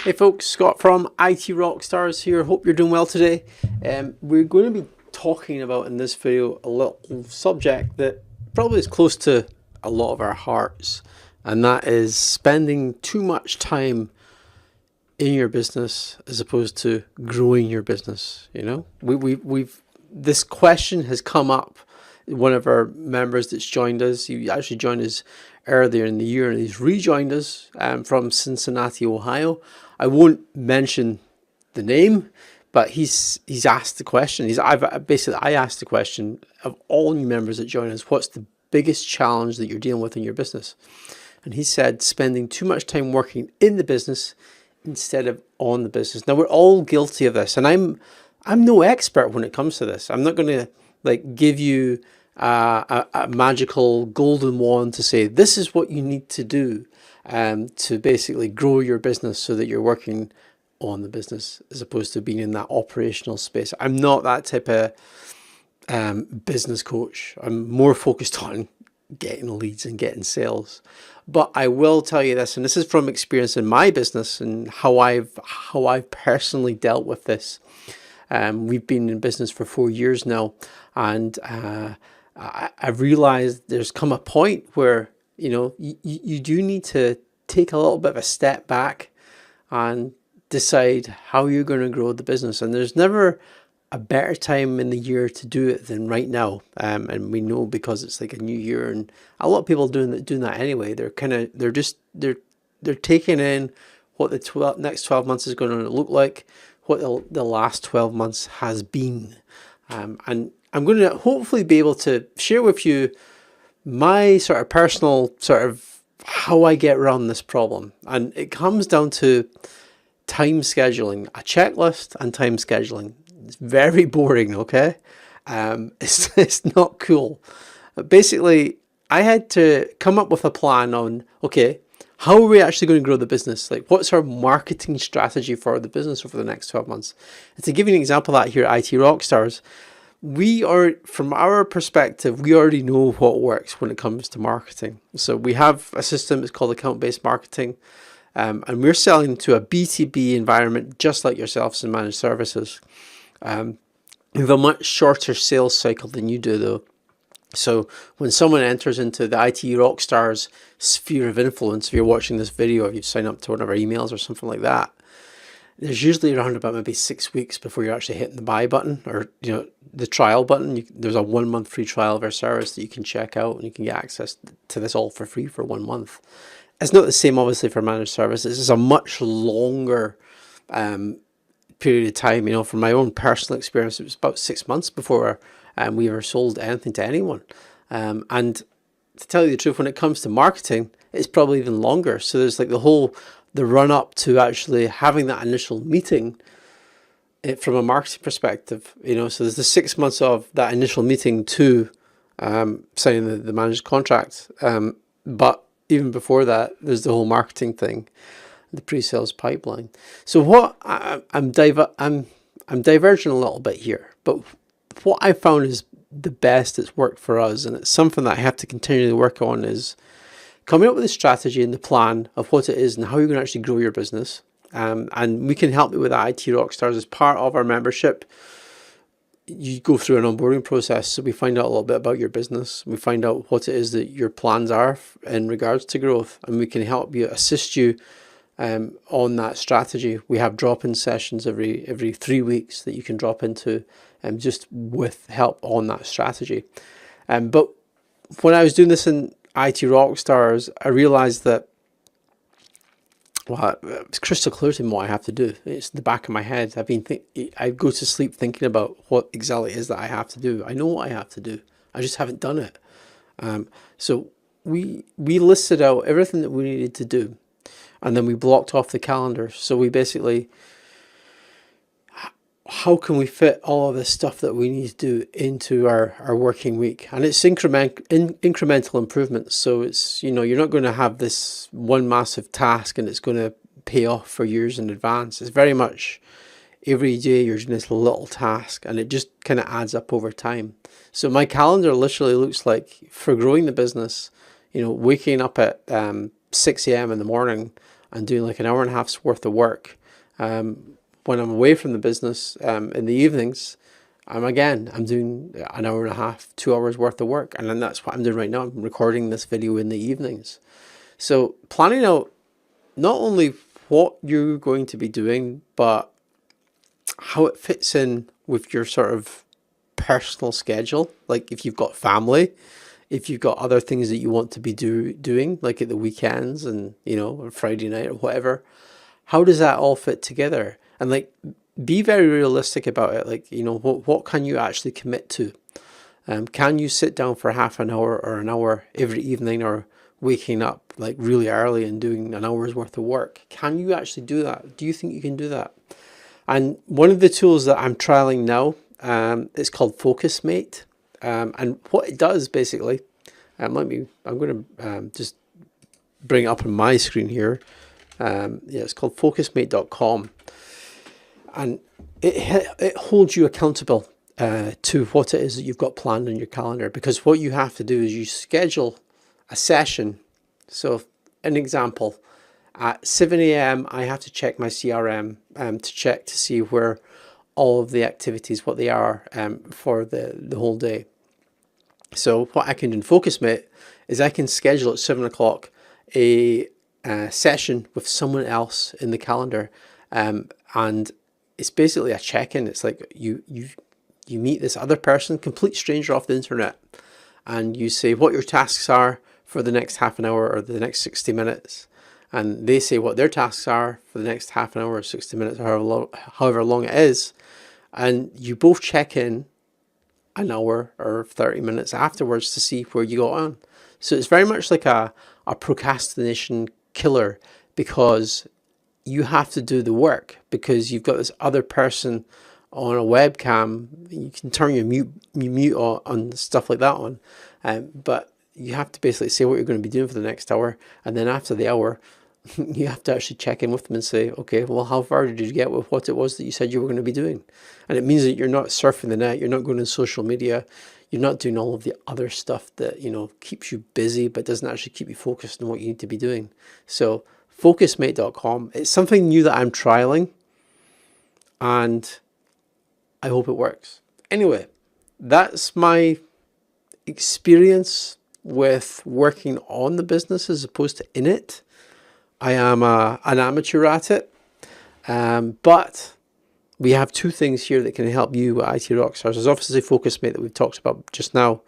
Hey folks, Scott from IT Rockstars here. Hope you're doing well today. We're going to be talking about in this video a little subject that probably is close to a lot of our hearts, and that is spending too much time in your business as opposed to growing your business. You know, we've this question has come up. One of our members that's joined us, he actually joined us earlier in the year, and he's rejoined us from Cincinnati, Ohio. I won't mention the name, but he's asked the question. I asked the question of all new members that join us, what's the biggest challenge that you're dealing with in your business? And he said spending too much time working in the business instead of on the business. Now we're all guilty of this, and I'm no expert when it comes to this. I'm not going to give you a magical golden wand to say this is what you need to do to basically grow your business so that you're working on the business as opposed to being in that operational space. I'm not that type of business coach. I'm more focused on getting leads and getting sales. But I will tell you this, and this is from experience in my business and how I've personally dealt with this. We've been in business for 4 years now, and I've realized there's come a point where you do need to take a little bit of a step back and decide how you're going to grow the business. And there's never a better time in the year to do it than right now. And we know because it's like a new year, and a lot of people doing that anyway. They're taking in what the next 12 months is going to look like, what the last 12 months has been. And I'm going to hopefully be able to share with you my sort of personal how I get around this problem. And it comes down to time scheduling, a checklist and time scheduling. It's very boring, okay? It's not cool. But basically, I had to come up with a plan on, okay, how are we actually going to grow the business? Like, what's our marketing strategy for the business over the next 12 months? And to give you an example of that here at IT Rockstars, from our perspective, we already know what works when it comes to marketing. So we have a system, it's called account-based marketing, and we're selling to a B2B environment just like yourselves in managed services. We have a much shorter sales cycle than you do though. So when someone enters into the IT Rockstars sphere of influence, if you're watching this video, if you've signed up to one of our emails or something like that, there's usually around about maybe 6 weeks before you're actually hitting the buy button or the trial button. There's a 1 month free trial of our service that you can check out, and you can get access to this all for free for 1 month. It's not the same obviously for managed services. It's a much longer period of time. From my own personal experience, it was about 6 months before we ever sold anything to anyone. And to tell you the truth, when it comes to marketing, it's probably even longer. So there's like the run up to actually having that initial meeting from a marketing perspective. So there's the 6 months of that initial meeting to signing the managed contract. But even before that, there's the whole marketing thing, the pre-sales pipeline. So what I'm diverging a little bit here, but what I found is the best that's worked for us, and it's something that I have to continually work on, is coming up with a strategy and the plan of what it is and how you're going to actually grow your business. And we can help you with that. IT Rockstars as part of our membership. You go through an onboarding process, so we find out a little bit about your business. We find out what it is that your plans are in regards to growth, and we can help you, assist you on that strategy. We have drop-in sessions every 3 weeks that you can drop into, just with help on that strategy. But when I was doing this in IT Rockstars, I realized that, well, it's crystal clear to me what I have to do. It's in the back of my head. I go to sleep thinking about what exactly it is that I have to do. I know what I have to do. I just haven't done it. So we listed out everything that we needed to do, and then we blocked off the calendar. So we basically, how can we fit all of this stuff that we need to do into our working week? And it's incremental improvements. So it's, you're not going to have this one massive task and it's going to pay off for years in advance. It's very much every day you're doing this little task, and it just kind of adds up over time. So my calendar literally looks like, for growing the business, waking up at 6 a.m. in the morning and doing like an hour and a half's worth of work. When I'm away from the business in the evenings, I'm doing an hour and a half, 2 hours worth of work. And then that's what I'm doing right now. I'm recording this video in the evenings. So planning out not only what you're going to be doing, but how it fits in with your sort of personal schedule. Like if you've got family, if you've got other things that you want to be doing, like at the weekends and, on Friday night or whatever, how does that all fit together? And like, be very realistic about it. Like, what can you actually commit to? Can you sit down for half an hour or an hour every evening, or waking up like really early and doing an hour's worth of work? Can you actually do that? Do you think you can do that? And one of the tools that I'm trialing now is called FocusMate. And what it does basically, I'm going to just bring it up on my screen here. It's called focusmate.com. And it holds you accountable to what it is that you've got planned on your calendar. Because what you have to do is you schedule a session. So an example, at 7 a.m. I have to check my CRM to see where all of the activities, what they are for the whole day. So what I can do in FocusMate is I can schedule at 7 o'clock a session with someone else in the calendar, and it's basically a check-in. It's like you meet this other person, complete stranger off the internet, and you say what your tasks are for the next half an hour or the next 60 minutes. And they say what their tasks are for the next half an hour or 60 minutes or however long it is. And you both check in an hour or 30 minutes afterwards to see where you got on. So it's very much like a procrastination killer, because you have to do the work, because you've got this other person on a webcam. You can turn your mute on stuff like that on, but you have to basically say what you're going to be doing for the next hour, and then after the hour you have to actually check in with them and say, okay, well, how far did you get with what it was that you said you were going to be doing? And it means that you're not surfing the net, you're not going on social media, you're not doing all of the other stuff that keeps you busy but doesn't actually keep you focused on what you need to be doing. So focusmate.com, it's something new that I'm trialing, and I hope it works. Anyway, that's my experience with working on the business as opposed to in it. I am an amateur at it, but we have two things here that can help you IT Rockstars. There's obviously FocusMate that we've talked about just now.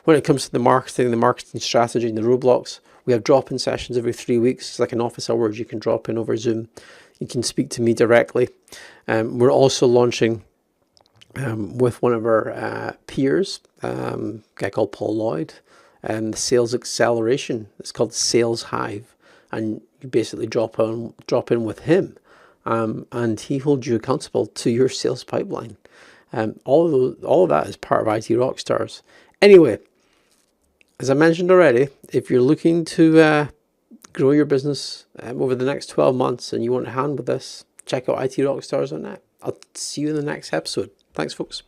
When it comes to the marketing strategy and the roadblocks, we have drop-in sessions every 3 weeks. It's like an office hours. You can drop in over Zoom. You can speak to me directly. We're also launching with one of our peers, a guy called Paul Lloyd, the Sales Acceleration. It's called Sales Hive, and you basically drop in with him, and he holds you accountable to your sales pipeline. All of that is part of IT Rockstars. Anyway, as I mentioned already, if you're looking to grow your business over the next 12 months and you want a hand with this, check out IT Rockstars on that. I'll see you in the next episode. Thanks, folks.